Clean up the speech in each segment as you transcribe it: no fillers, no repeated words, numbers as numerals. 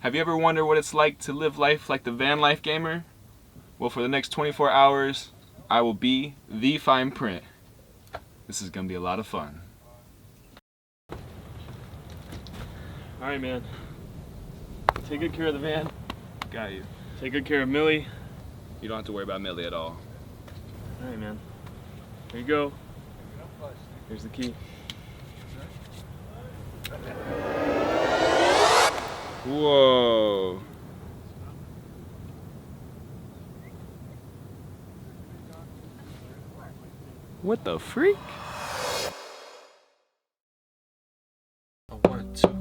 Have you ever wondered what it's like to live life like the van life gamer? Well, for the next 24 hours, I will be the fine print. This is gonna be a lot of fun. Alright, man. Take good care of the van. Got you. Take good care of Millie. You don't have to worry about Millie at all. Alright, man. Here you go. Here's the key. Whoa. What the freak? I want to.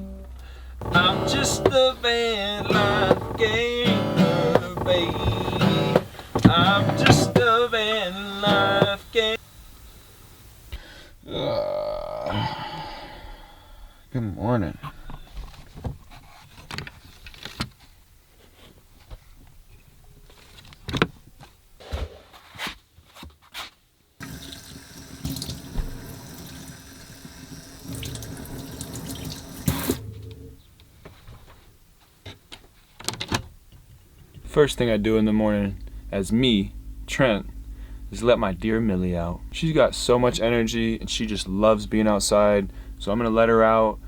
I'm just a van life gamer, baby. I'm just a van life gamer. Good morning. First thing I do in the morning, as me, Trent, is let my dear Millie out. She's got so much energy and she just loves being outside, so I'm gonna let her out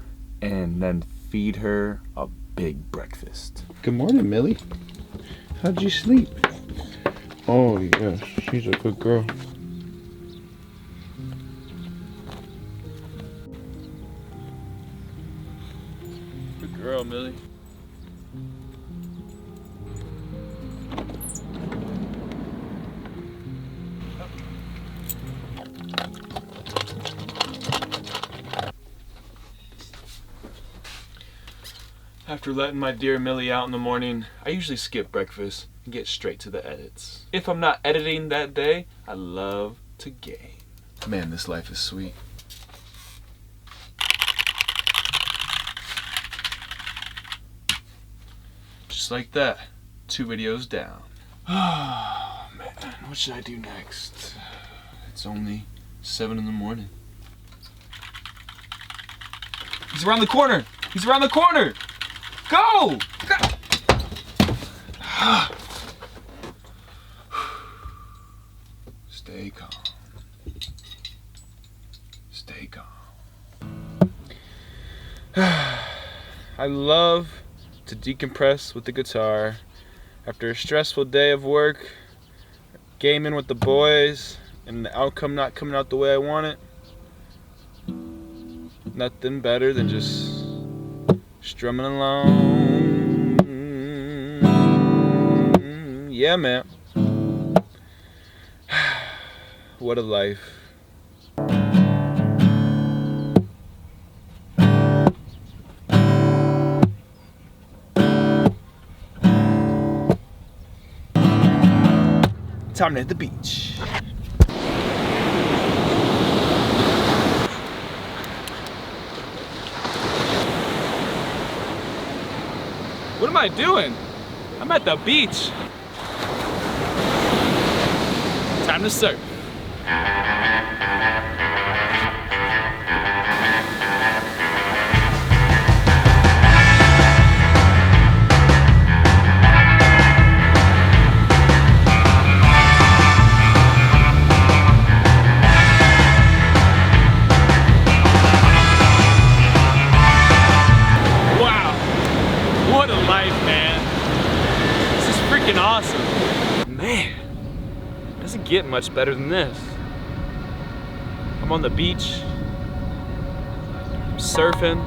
and then feed her a big breakfast. Good morning, Millie. How'd you sleep? Oh, yes, she's a good girl. Good girl, Millie. After letting my dear Millie out in the morning, I usually skip breakfast and get straight to the edits. If I'm not editing that day, I love to game. Man, this life is sweet. Just like that, 2 videos down. Oh man, what should I do next? It's only 7 in the morning. He's around the corner! He's around the corner! Go! Go! Stay calm. Stay calm. I love to decompress with the guitar after a stressful day of work, gaming with the boys, and the outcome not coming out the way I want it. Nothing better than just strumming along. Yeah, man. What a life. Time to hit the beach. What am I doing? I'm at the beach. Time to surf. What a life, man. This is freaking awesome. Man, it doesn't get much better than this. I'm on the beach, surfing,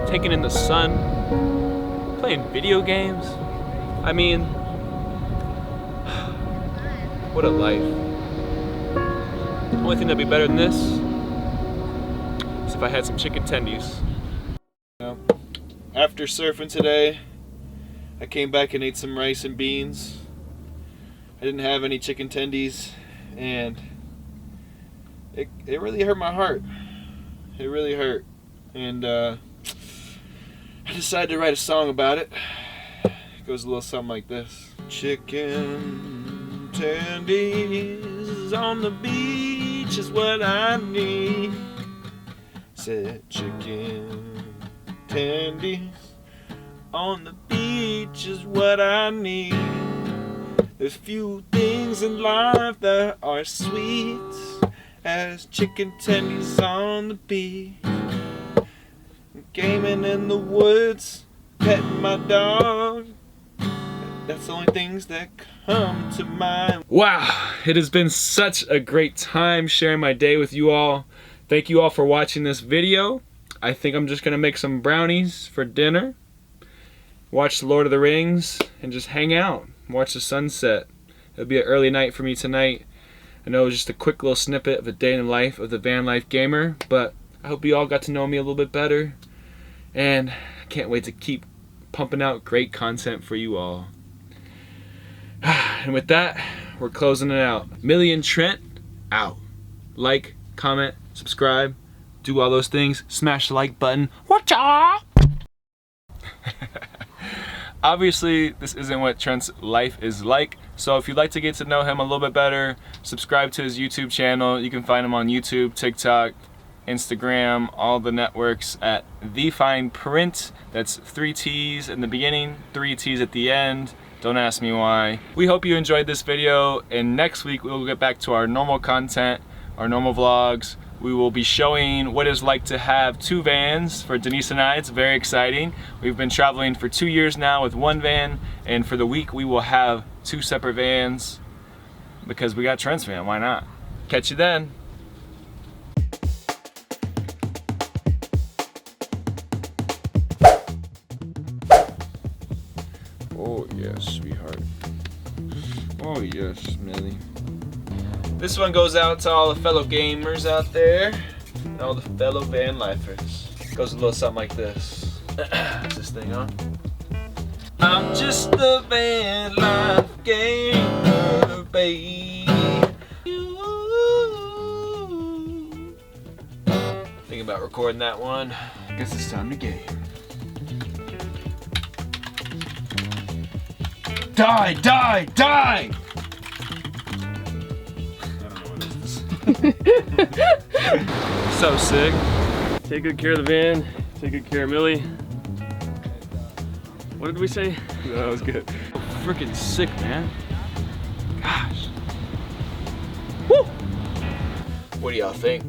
taking in the sun, playing video games. I mean, what a life. The only thing that'd be better than this is if I had some chicken tendies. After surfing today, I came back and ate some rice and beans. I didn't have any chicken tendies, and it really hurt my heart. It really hurt. And I decided to write a song about it. It goes a little something like this. Chicken tendies on the beach is what I need. Said chicken tendies on the beach is what I need. There's few things in life that are sweet as chicken tendies on the beach, gaming in the woods, petting my dog. That's the only things that come to mind. Wow, it has been such a great time sharing my day with you all. Thank you all for watching this video. I think I'm just gonna make some brownies for dinner, watch The Lord of the Rings, and just hang out, watch the sunset. It'll be an early night for me tonight. I know it was just a quick little snippet of a day in the life of the van life gamer, but I hope you all got to know me a little bit better, and I can't wait to keep pumping out great content for you all. And with that, we're closing it out. Millie and Trent, out. Like, comment, subscribe, do all those things. Smash the like button. Watcha! Obviously, this isn't what Trent's life is like, so if you'd like to get to know him a little bit better, subscribe to his YouTube channel. You can find him on YouTube, TikTok, Instagram, all the networks at The Fine Print. That's 3 T's in the beginning, 3 T's at the end. Don't ask me why. We hope you enjoyed this video, and next week we will get back to our normal content, our normal vlogs. We will be showing what it's like to have 2 vans for Denise and I. It's very exciting. We've been traveling for 2 years now with 1 van, and for the week we will have 2 separate vans because we got Trent's van, why not? Catch you then. Oh yes, sweetheart. Oh yes, Millie. This one goes out to all the fellow gamers out there and all the fellow van lifers. It goes a little something like this. Is this thing on? I'm just a van life gamer, baby. Thinking about recording that one. Guess it's time to game. Die, die, die! So sick. Take good care of the van. Take good care of Millie. What did we say? That was good. Freaking sick, man. Gosh. Woo! What do y'all think?